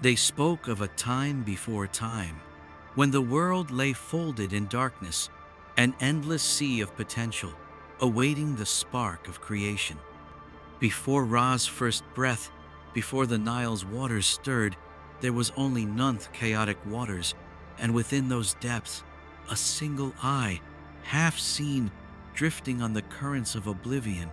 They spoke of a time before time, when the world lay folded in darkness, an endless sea of potential, awaiting the spark of creation. Before Ra's first breath, before the Nile's waters stirred, there was only Nunth chaotic waters, and within those depths, a single eye, half seen, drifting on the currents of oblivion.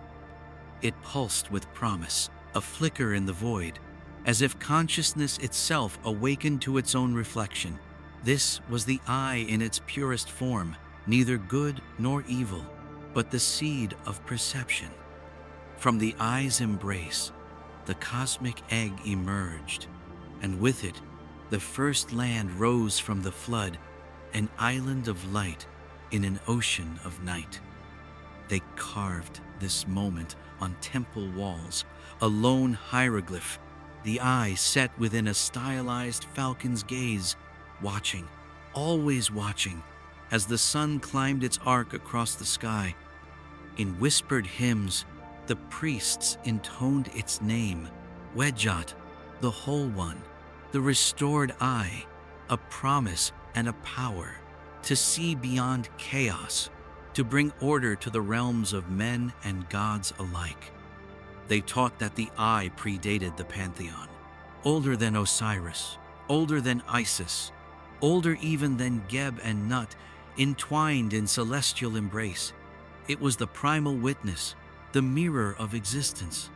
It pulsed with promise, a flicker in the void, as if consciousness itself awakened to its own reflection. This was the eye in its purest form, neither good nor evil, but the seed of perception. From the eye's embrace, the cosmic egg emerged, and with it, the first land rose from the flood, an island of light in an ocean of night. They carved this moment on temple walls, a lone hieroglyph, the eye set within a stylized falcon's gaze, watching, always watching, as the sun climbed its arc across the sky. In whispered hymns, the priests intoned its name, Wedjat, the whole one, the restored eye, a promise and a power to see beyond chaos, to bring order to the realms of men and gods alike. They taught that the eye predated the pantheon, older than Osiris, older than Isis, older even than Geb and Nut, entwined in celestial embrace. It was the primal witness, the mirror of existence.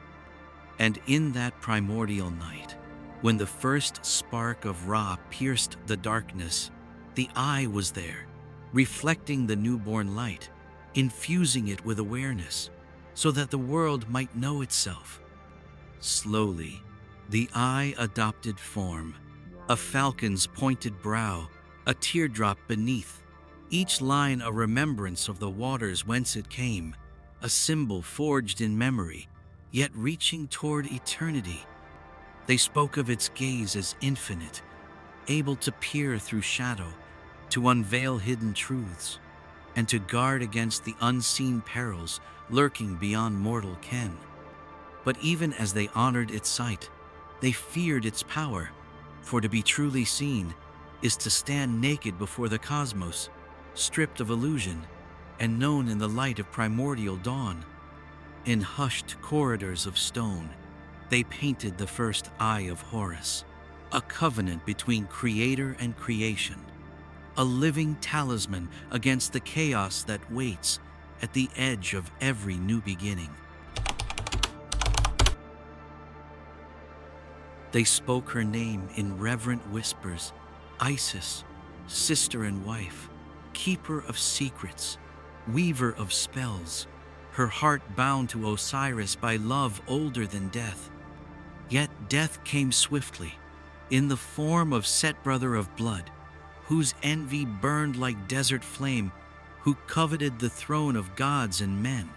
And in that primordial night, when the first spark of Ra pierced the darkness, the eye was there, reflecting the newborn light, infusing it with awareness, so that the world might know itself. Slowly, the eye adopted form, a falcon's pointed brow, a teardrop beneath, each line a remembrance of the waters whence it came, a symbol forged in memory, yet reaching toward eternity. They spoke of its gaze as infinite, able to peer through shadow, to unveil hidden truths, and to guard against the unseen perils lurking beyond mortal ken. But even as they honored its sight, they feared its power, for to be truly seen is to stand naked before the cosmos, stripped of illusion, and known in the light of primordial dawn. In hushed corridors of stone, they painted the first Eye of Horus, a covenant between creator and creation, a living talisman against the chaos that waits at the edge of every new beginning. They spoke her name in reverent whispers, Isis, sister and wife, keeper of secrets, weaver of spells, her heart bound to Osiris by love older than death. Yet death came swiftly, in the form of Set, brother of blood, whose envy burned like desert flame, who coveted the throne of gods and men.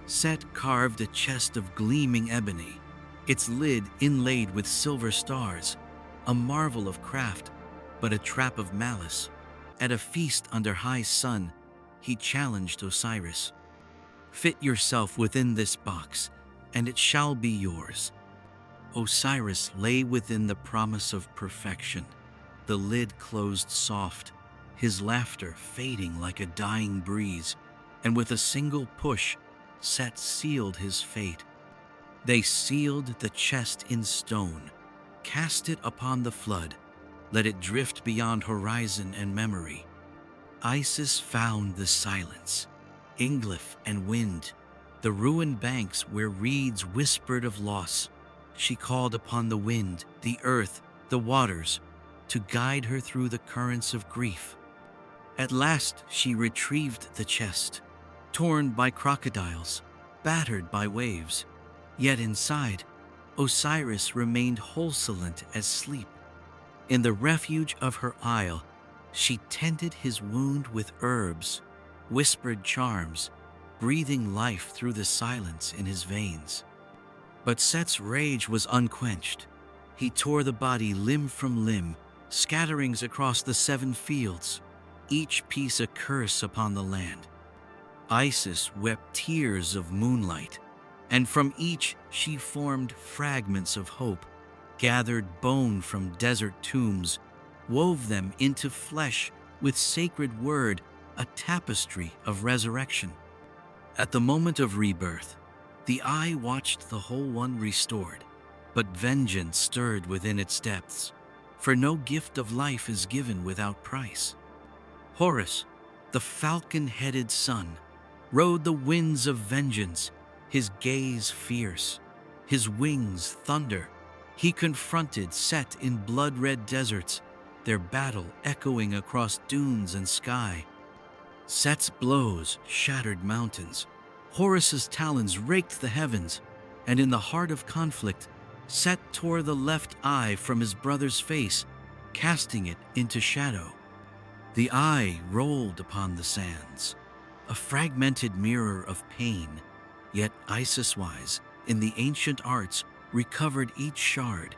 Set carved a chest of gleaming ebony, its lid inlaid with silver stars, a marvel of craft, but a trap of malice. At a feast under high sun, he challenged Osiris. Fit yourself within this box, and it shall be yours. Osiris lay within the promise of perfection, the lid closed soft, his laughter fading like a dying breeze, and with a single push, Set sealed his fate. They sealed the chest in stone, cast it upon the flood, let it drift beyond horizon and memory. Isis found the silence, Inglyph and wind, the ruined banks where reeds whispered of loss. She called upon the wind, the earth, the waters, to guide her through the currents of grief. At last she retrieved the chest, torn by crocodiles, battered by waves. Yet inside, Osiris remained wholesolent as sleep. In the refuge of her isle, she tended his wound with herbs, whispered charms, breathing life through the silence in his veins. But Set's rage was unquenched. He tore the body limb from limb, scatterings across the 7 fields, each piece a curse upon the land. Isis wept tears of moonlight, and from each she formed fragments of hope, gathered bone from desert tombs, wove them into flesh with sacred word, a tapestry of resurrection. At the moment of rebirth, the eye watched the whole one restored, but vengeance stirred within its depths, for no gift of life is given without price. Horus, the falcon-headed sun, rode the winds of vengeance, his gaze fierce, his wings thunder. He confronted Set in blood-red deserts, their battle echoing across dunes and sky. Set's blows shattered mountains. Horus's talons raked the heavens, and in the heart of conflict, Set tore the left eye from his brother's face, casting it into shadow. The eye rolled upon the sands, a fragmented mirror of pain, yet Isis-wise, in the ancient arts, recovered each shard,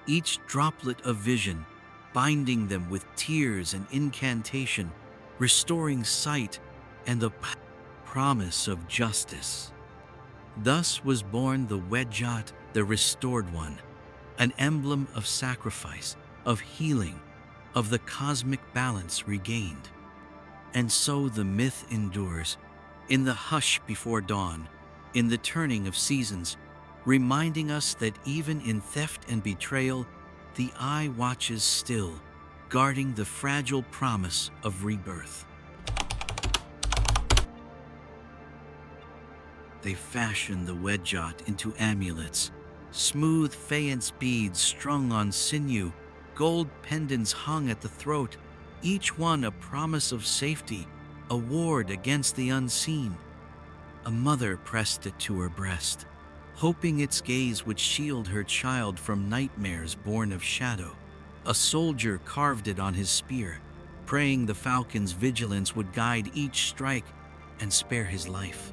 each droplet of vision, binding them with tears and incantation, restoring sight and the promise of justice. Thus was born the Wedjat, the restored one, an emblem of sacrifice, of healing, of the cosmic balance regained. And so the myth endures, in the hush before dawn, in the turning of seasons, reminding us that even in theft and betrayal, the eye watches still, guarding the fragile promise of rebirth. They fashioned the Wedjat into amulets, smooth faience beads strung on sinew, gold pendants hung at the throat, each one a promise of safety, a ward against the unseen. A mother pressed it to her breast, hoping its gaze would shield her child from nightmares born of shadow. A soldier carved it on his spear, praying the falcon's vigilance would guide each strike and spare his life.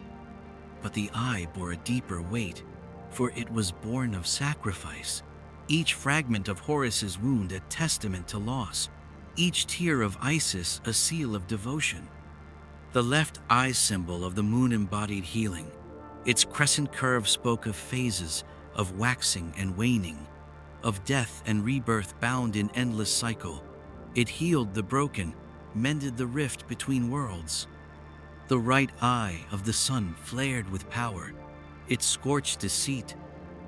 But the eye bore a deeper weight, for it was born of sacrifice. Each fragment of Horus's wound a testament to loss, each tear of Isis a seal of devotion. The left eye symbol of the moon embodied healing. Its crescent curve spoke of phases, of waxing and waning, of death and rebirth bound in endless cycle. It healed the broken, mended the rift between worlds. The right eye of the sun flared with power. It scorched deceit,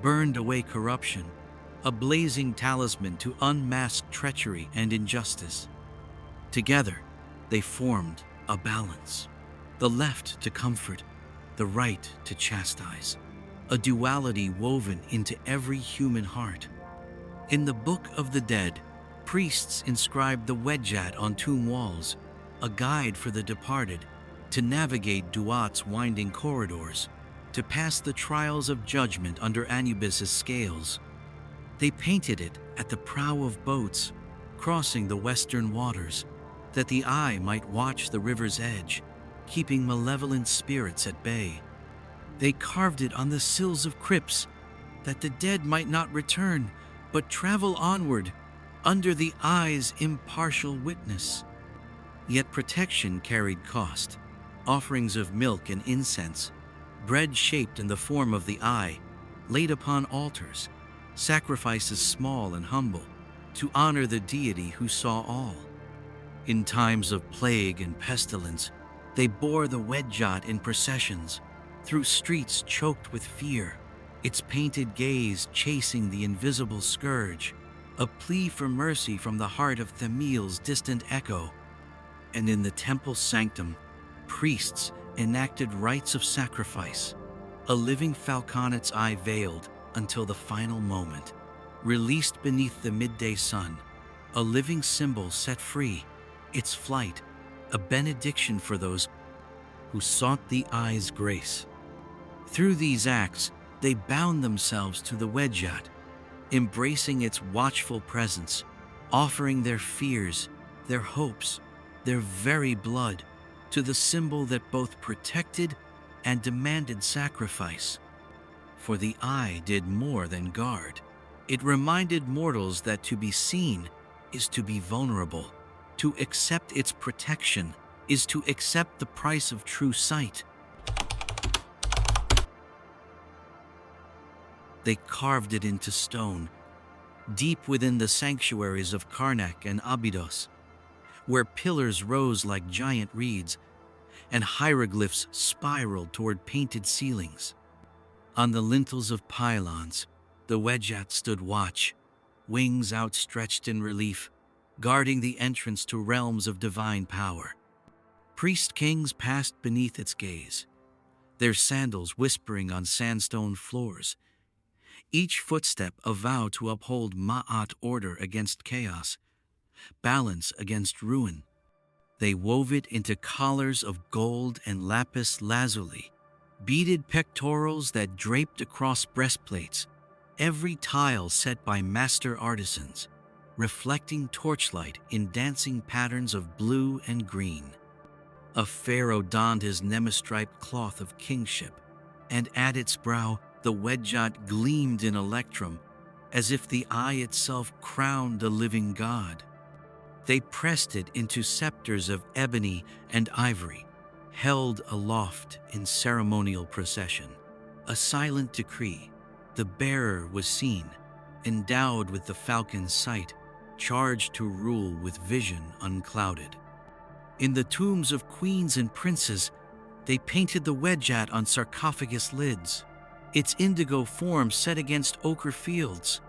burned away corruption, a blazing talisman to unmask treachery and injustice. Together, they formed a balance. The left to comfort, the right to chastise, a duality woven into every human heart. In the Book of the Dead, priests inscribed the Wedjat on tomb walls, a guide for the departed, to navigate Duat's winding corridors, to pass the trials of judgment under Anubis's scales. They painted it at the prow of boats, crossing the western waters, that the eye might watch the river's edge, keeping malevolent spirits at bay. They carved it on the sills of crypts, that the dead might not return, but travel onward, under the eye's impartial witness. Yet protection carried cost. Offerings of milk and incense, bread shaped in the form of the eye, laid upon altars, sacrifices small and humble, to honor the deity who saw all. In times of plague and pestilence, they bore the Wedjat in processions, through streets choked with fear, its painted gaze chasing the invisible scourge, a plea for mercy from the heart of Thamil's distant echo. And in the temple sanctum, priests enacted rites of sacrifice, a living falconet's eye veiled until the final moment, released beneath the midday sun, a living symbol set free, its flight, a benediction for those who sought the eye's grace. Through these acts, they bound themselves to the Wedjat, embracing its watchful presence, offering their fears, their hopes, their very blood, to the symbol that both protected and demanded sacrifice. For the eye did more than guard. It reminded mortals that to be seen is to be vulnerable. To accept its protection is to accept the price of true sight. They carved it into stone, deep within the sanctuaries of Karnak and Abydos, where pillars rose like giant reeds and hieroglyphs spiraled toward painted ceilings. On the lintels of pylons, the Wedjat stood watch, wings outstretched in relief, guarding the entrance to realms of divine power. Priest-kings passed beneath its gaze, their sandals whispering on sandstone floors, each footstep a vow to uphold Ma'at order against chaos, balance against ruin. They wove it into collars of gold and lapis lazuli, beaded pectorals that draped across breastplates, every tile set by master artisans, reflecting torchlight in dancing patterns of blue and green. A pharaoh donned his nemastriped cloth of kingship, and at its brow the Wedjat gleamed in electrum, as if the eye itself crowned a living god. They pressed it into scepters of ebony and ivory, held aloft in ceremonial procession. A silent decree, the bearer was seen, endowed with the falcon's sight, charged to rule with vision unclouded. In the tombs of queens and princes, they painted the Wedjat on sarcophagus lids, its indigo form set against ochre fields,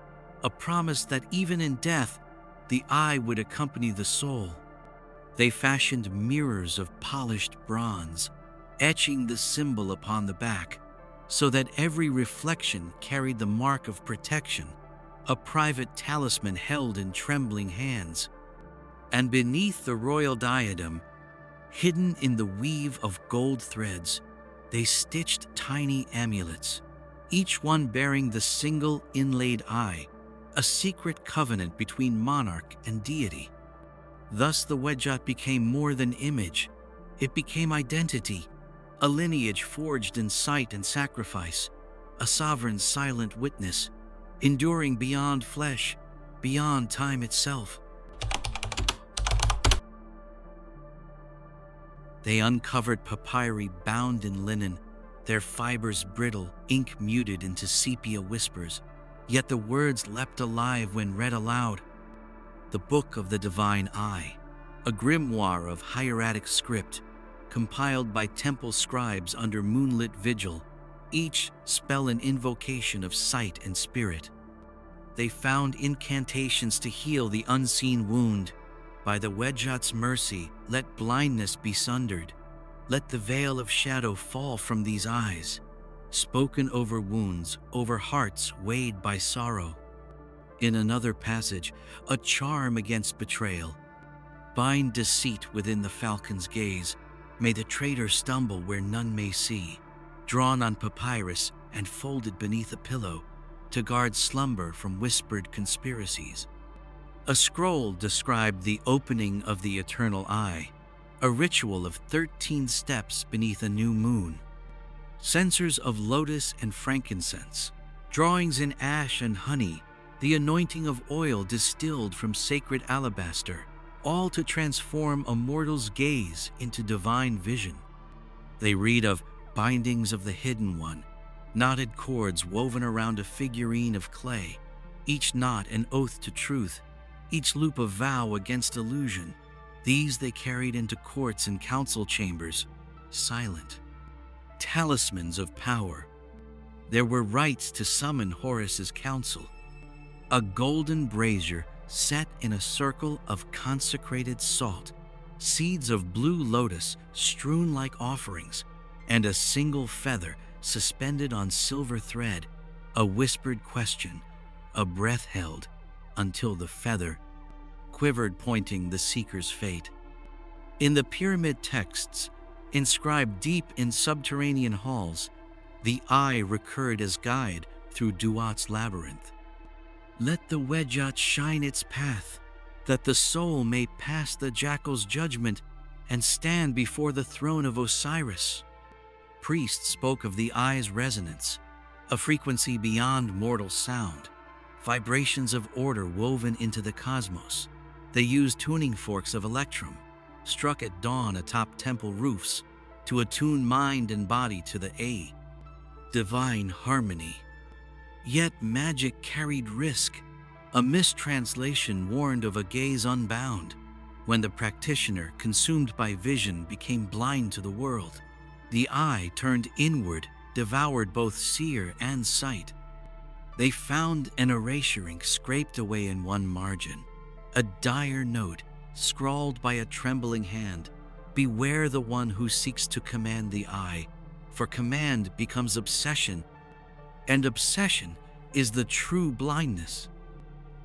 a promise that even in death, the eye would accompany the soul. They fashioned mirrors of polished bronze, etching the symbol upon the back, so that every reflection carried the mark of protection, a private talisman held in trembling hands. And beneath the royal diadem, hidden in the weave of gold threads, they stitched tiny amulets, each one bearing the single inlaid eye, a secret covenant between monarch and deity. Thus the Wedjat became more than image. It became identity, a lineage forged in sight and sacrifice, a sovereign's silent witness, enduring beyond flesh, beyond time itself. They uncovered papyri bound in linen, their fibers brittle, ink muted into sepia whispers. Yet the words leapt alive when read aloud. The Book of the Divine Eye, a grimoire of hieratic script, compiled by temple scribes under moonlit vigil, each spell an invocation of sight and spirit. They found incantations to heal the unseen wound. By the Wedjat's mercy, let blindness be sundered. Let the veil of shadow fall from these eyes, spoken over wounds, over hearts weighed by sorrow. In another passage, a charm against betrayal. Bind deceit within the falcon's gaze. May the traitor stumble where none may see. Drawn on papyrus and folded beneath a pillow, to guard slumber from whispered conspiracies. A scroll described the opening of the eternal eye, a ritual of 13 steps beneath a new moon. Censers of lotus and frankincense, drawings in ash and honey, the anointing of oil distilled from sacred alabaster, all to transform a mortal's gaze into divine vision. They read of bindings of the hidden one, knotted cords woven around a figurine of clay, each knot an oath to truth, each loop a vow against illusion. These they carried into courts and council chambers, silent. Talismans of power. There were rites to summon Horus's council. A golden brazier set in a circle of consecrated salt, seeds of blue lotus strewn like offerings, and a single feather suspended on silver thread, a whispered question, a breath held, until the feather quivered, pointing the seeker's fate. In the pyramid texts, inscribed deep in subterranean halls, the eye recurred as guide through Duat's labyrinth. Let the Wedjat shine its path, that the soul may pass the jackal's judgment and stand before the throne of Osiris. Priests spoke of the eye's resonance, a frequency beyond mortal sound, vibrations of order woven into the cosmos. They used tuning forks of electrum, struck at dawn atop temple roofs, to attune mind and body to the divine harmony. Yet magic carried risk. A mistranslation warned of a gaze unbound, when the practitioner, consumed by vision, became blind to the world. The eye turned inward, devoured both seer and sight. They found an erasure ink scraped away in one margin, a dire note scrawled by a trembling hand. Beware the one who seeks to command the eye, for command becomes obsession, and obsession is the true blindness.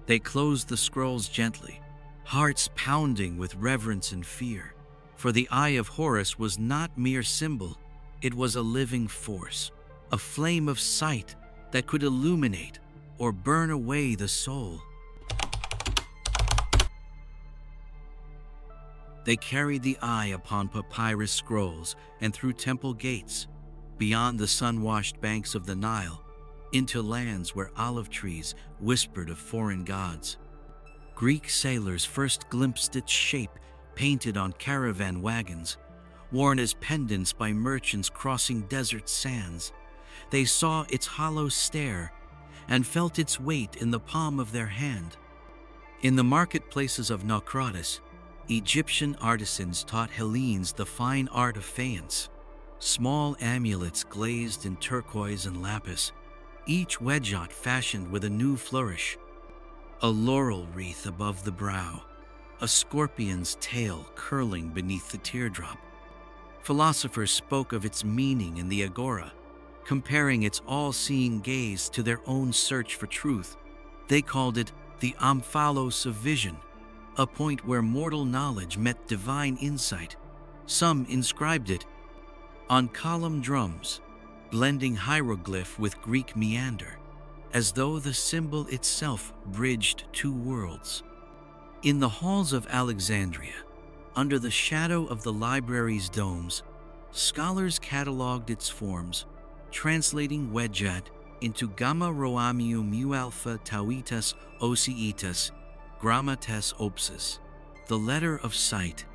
They closed the scrolls gently, hearts pounding with reverence and fear, for the Eye of Horus was not mere symbol, it was a living force, a flame of sight that could illuminate or burn away the soul. They carried the eye upon papyrus scrolls and through temple gates, beyond the sun-washed banks of the Nile, into lands where olive trees whispered of foreign gods. Greek sailors first glimpsed its shape painted on caravan wagons, worn as pendants by merchants crossing desert sands. They saw its hollow stare and felt its weight in the palm of their hand. In the marketplaces of Naucratis, Egyptian artisans taught Hellenes the fine art of faience. Small amulets glazed in turquoise and lapis, each Wedjat fashioned with a new flourish. A laurel wreath above the brow, a scorpion's tail curling beneath the teardrop. Philosophers spoke of its meaning in the Agora, comparing its all-seeing gaze to their own search for truth. They called it the omphalos of vision, a point where mortal knowledge met divine insight. Some inscribed it on column drums, blending hieroglyph with Greek meander, as though the symbol itself bridged two worlds. In the halls of Alexandria, under the shadow of the library's domes, scholars cataloged its forms, translating Wedjat into Gamma Roamium Mu Alpha Tauitas Oseitas Grammates Opsis, the letter of sight.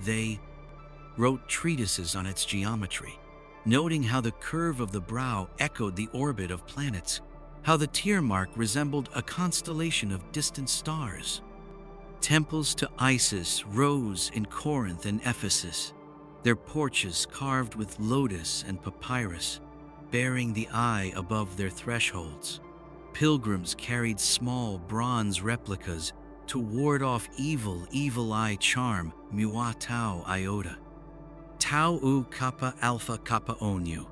They wrote treatises on its geometry, noting how the curve of the brow echoed the orbit of planets, how the tear mark resembled a constellation of distant stars. Temples to Isis rose in Corinth and Ephesus, their porches carved with lotus and papyrus, bearing the eye above their thresholds. Pilgrims carried small bronze replicas to ward off evil eye charm, Mua Tau Iota, Tau U Kappa Alpha Kappa Onu,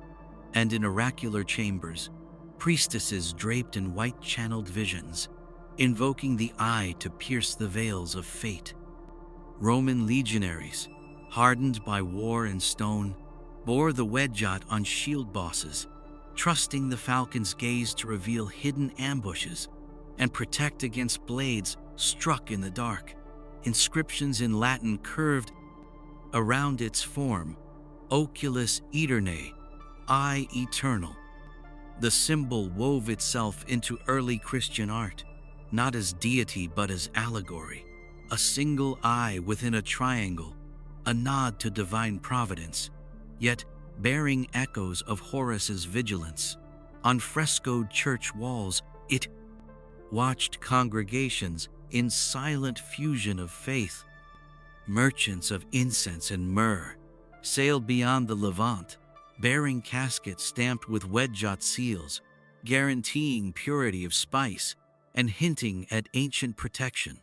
and in oracular chambers, priestesses draped in white-channeled visions, invoking the eye to pierce the veils of fate. Roman legionaries, hardened by war and stone, bore the Wedjat on shield bosses, trusting the falcon's gaze to reveal hidden ambushes and protect against blades struck in the dark. Inscriptions in Latin curved around its form, Oculus Aeternae, Eye Eternal. The symbol wove itself into early Christian art, not as deity but as allegory, a single eye within a triangle, a nod to divine providence, yet bearing echoes of Horus's vigilance. On frescoed church walls, it watched congregations in silent fusion of faith. Merchants of incense and myrrh sailed beyond the Levant, bearing caskets stamped with Wedjat seals, guaranteeing purity of spice and hinting at ancient protection.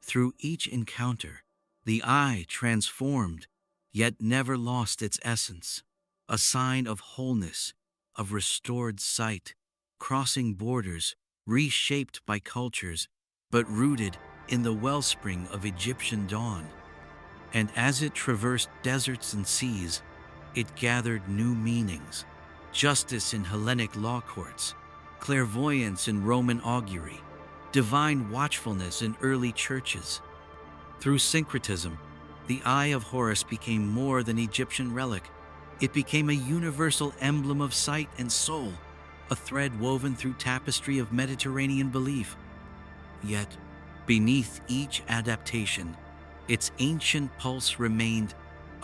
Through each encounter, the eye transformed, yet never lost its essence, a sign of wholeness, of restored sight, crossing borders, reshaped by cultures, but rooted in the wellspring of Egyptian dawn. And as it traversed deserts and seas, it gathered new meanings: justice in Hellenic law courts, clairvoyance in Roman augury, divine watchfulness in early churches. Through syncretism, the Eye of Horus became more than Egyptian relic. It became a universal emblem of sight and soul, a thread woven through tapestry of Mediterranean belief. Yet, beneath each adaptation, its ancient pulse remained,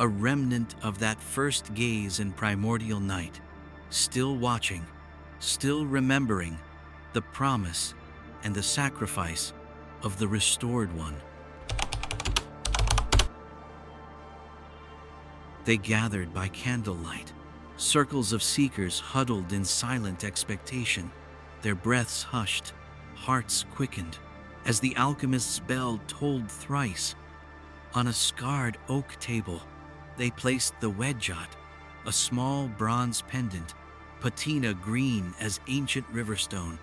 a remnant of that first gaze in Primordial Night, still watching, still remembering the promise and the sacrifice of the restored one. They gathered by candlelight, circles of seekers huddled in silent expectation, their breaths hushed, hearts quickened, as the alchemist's bell tolled thrice. On a scarred oak table, they placed the Wedjat, a small bronze pendant, patina green as ancient riverstone.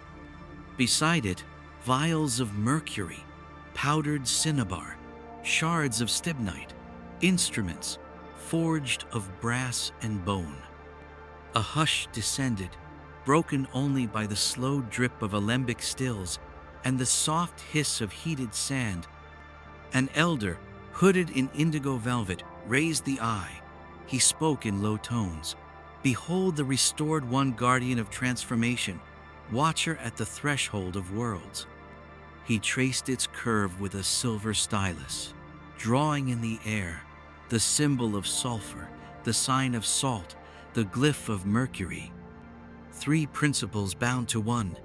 Beside it, vials of mercury, powdered cinnabar, shards of stibnite, instruments forged of brass and bone. A hush descended, broken only by the slow drip of alembic stills and the soft hiss of heated sand. An elder, hooded in indigo velvet, raised the eye. He spoke in low tones. "Behold the restored one, guardian of transformation, watcher at the threshold of worlds." He traced its curve with a silver stylus, drawing in the air the symbol of sulfur, the sign of salt, the glyph of mercury. Three principles bound to one,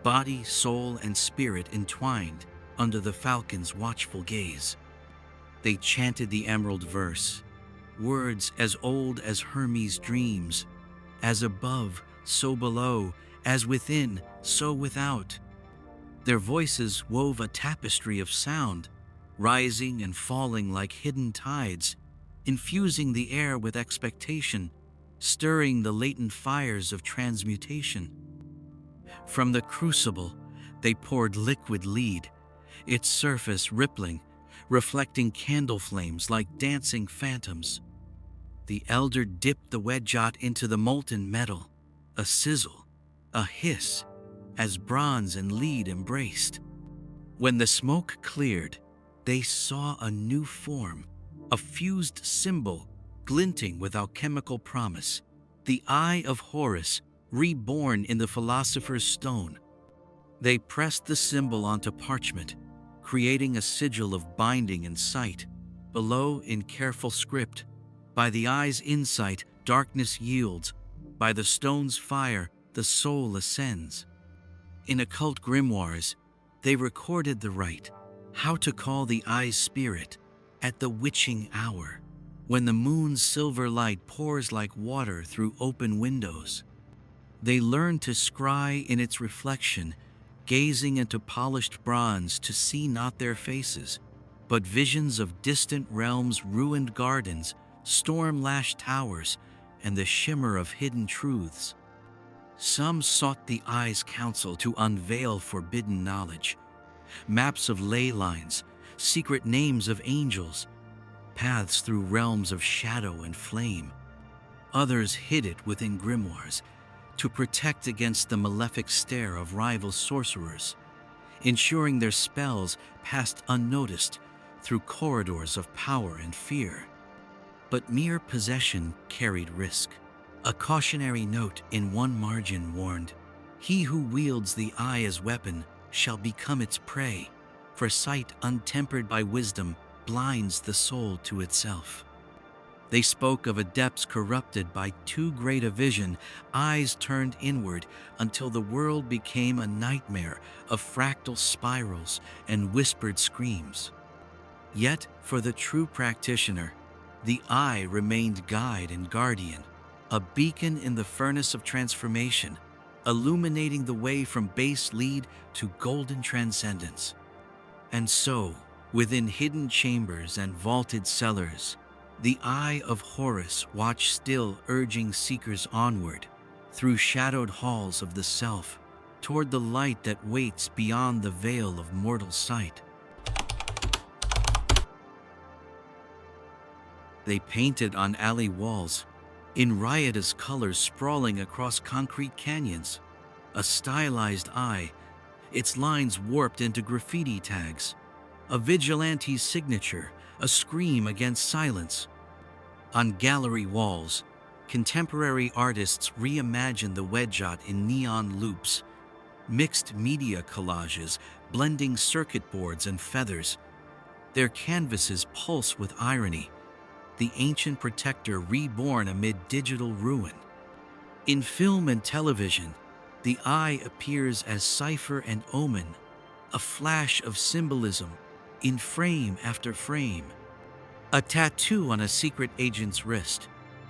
body, soul, and spirit entwined under the falcon's watchful gaze. They chanted the emerald verse, words as old as Hermes' dreams, as above, so below, as within, so without. Their voices wove a tapestry of sound, rising and falling like hidden tides, infusing the air with expectation, stirring the latent fires of transmutation. From the crucible, they poured liquid lead, its surface rippling, reflecting candle flames like dancing phantoms. The elder dipped the Wedjat into the molten metal, a sizzle, a hiss, as bronze and lead embraced. When the smoke cleared, they saw a new form, a fused symbol glinting with alchemical promise, the Eye of Horus, reborn in the philosopher's stone. They pressed the symbol onto parchment, creating a sigil of binding and sight. Below, in careful script, "By the eye's insight, darkness yields. By the stone's fire, the soul ascends." In occult grimoires, they recorded the rite, how to call the eye's spirit at the witching hour, when the moon's silver light pours like water through open windows. They learned to scry in its reflection, gazing into polished bronze to see not their faces, but visions of distant realms, ruined gardens, storm-lashed towers, and the shimmer of hidden truths. Some sought the eye's counsel to unveil forbidden knowledge, maps of ley lines, secret names of angels, paths through realms of shadow and flame. Others hid it within grimoires to protect against the malefic stare of rival sorcerers, ensuring their spells passed unnoticed through corridors of power and fear. But mere possession carried risk. A cautionary note in one margin warned, "He who wields the eye as weapon shall become its prey, for sight untempered by wisdom blinds the soul to itself." They spoke of a depths corrupted by too great a vision, eyes turned inward until the world became a nightmare of fractal spirals and whispered screams. Yet, for the true practitioner, the eye remained guide and guardian, a beacon in the furnace of transformation, illuminating the way from base lead to golden transcendence. And so, within hidden chambers and vaulted cellars, the Eye of Horus watched still, urging seekers onward, through shadowed halls of the self, toward the light that waits beyond the veil of mortal sight. They painted on alley walls, in riotous colors sprawling across concrete canyons, a stylized eye, its lines warped into graffiti tags, a vigilante's signature, a scream against silence. On gallery walls, contemporary artists reimagined the Wedjat in neon loops, mixed media collages blending circuit boards and feathers. Their canvases pulse with irony, the ancient protector reborn amid digital ruin. In film and television, the eye appears as cipher and omen, a flash of symbolism in frame after frame. A tattoo on a secret agent's wrist,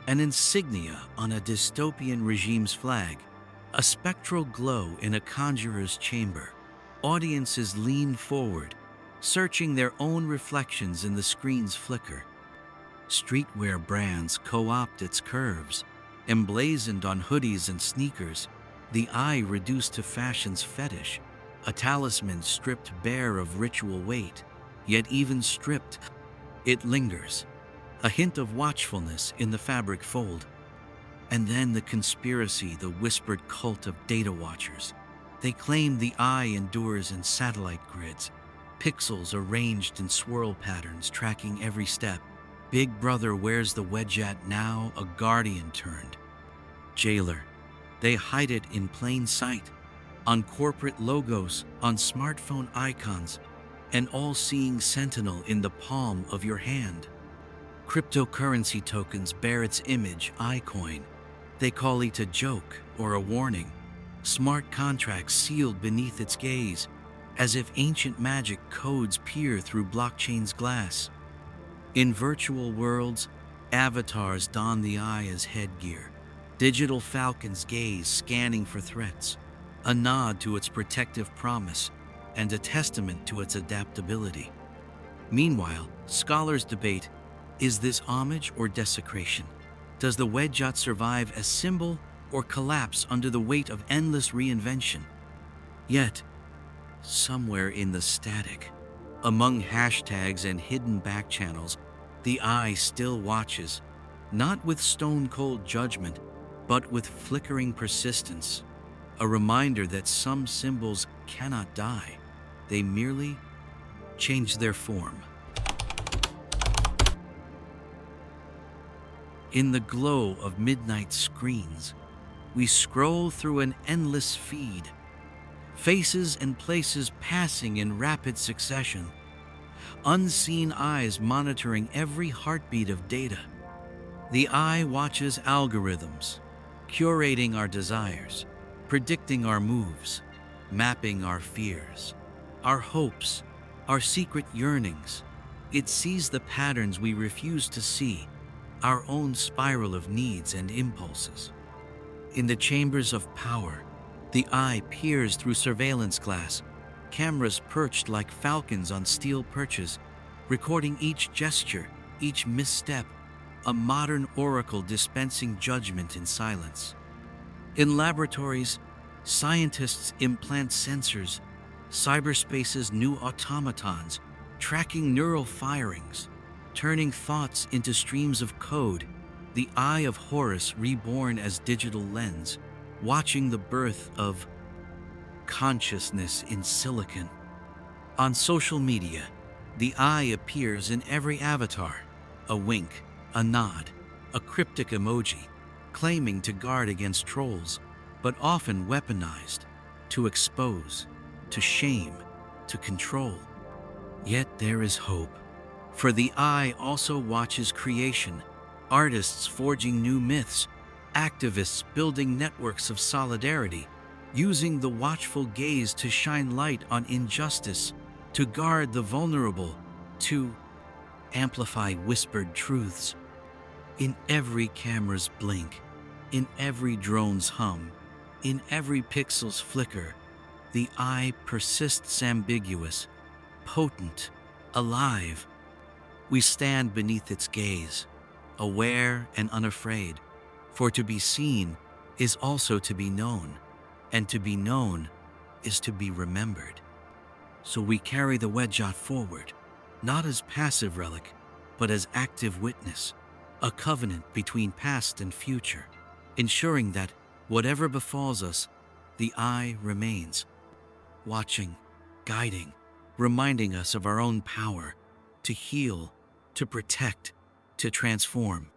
an insignia on a dystopian regime's flag, a spectral glow in a conjurer's chamber. Audiences lean forward, searching their own reflections in the screen's flicker. Streetwear brands co-opt its curves, emblazoned on hoodies and sneakers, the eye reduced to fashion's fetish, a talisman stripped bare of ritual weight, yet even stripped, it lingers, a hint of watchfulness in the fabric fold. And then the conspiracy, the whispered cult of data watchers. They claim the eye endures in satellite grids, pixels arranged in swirl patterns tracking every step. Big Brother wears the Wedjat now, a guardian turned jailer. They hide it in plain sight, on corporate logos, on smartphone icons, an all-seeing sentinel in the palm of your hand. Cryptocurrency tokens bear its image, iCoin. They call it a joke or a warning. Smart contracts sealed beneath its gaze, as if ancient magic codes peer through blockchain's glass. In virtual worlds, avatars don the eye as headgear. Digital falcons gaze, scanning for threats, a nod to its protective promise and a testament to its adaptability. Meanwhile, scholars debate, is this homage or desecration? Does the Wedjat survive as symbol or collapse under the weight of endless reinvention? Yet, somewhere in the static, among hashtags and hidden back channels, the eye still watches, not with stone-cold judgment, but with flickering persistence, a reminder that some symbols cannot die. They merely change their form. In the glow of midnight screens, we scroll through an endless feed, faces and places passing in rapid succession, unseen eyes monitoring every heartbeat of data. The eye watches algorithms, curating our desires, predicting our moves, mapping our fears, our hopes, our secret yearnings. It sees the patterns we refuse to see, our own spiral of needs and impulses. In the chambers of power, the eye peers through surveillance glass, cameras perched like falcons on steel perches, recording each gesture, each misstep, a modern oracle dispensing judgment in silence. In laboratories, scientists implant sensors, cyberspace's new automatons, tracking neural firings, turning thoughts into streams of code, the Eye of Horus reborn as digital lens, watching the birth of consciousness in silicon. On social media, the eye appears in every avatar, a wink, a nod, a cryptic emoji, claiming to guard against trolls, but often weaponized to expose, to shame, to control. Yet there is hope, for the eye also watches creation, artists forging new myths, activists building networks of solidarity, using the watchful gaze to shine light on injustice, to guard the vulnerable, to amplify whispered truths. In every camera's blink, in every drone's hum, in every pixel's flicker, the eye persists ambiguous, potent, alive. We stand beneath its gaze, aware and unafraid, for to be seen is also to be known, and to be known is to be remembered. So we carry the Wedjat forward, not as passive relic, but as active witness, a covenant between past and future, ensuring that whatever befalls us, the eye remains, watching, guiding, reminding us of our own power to heal, to protect, to transform.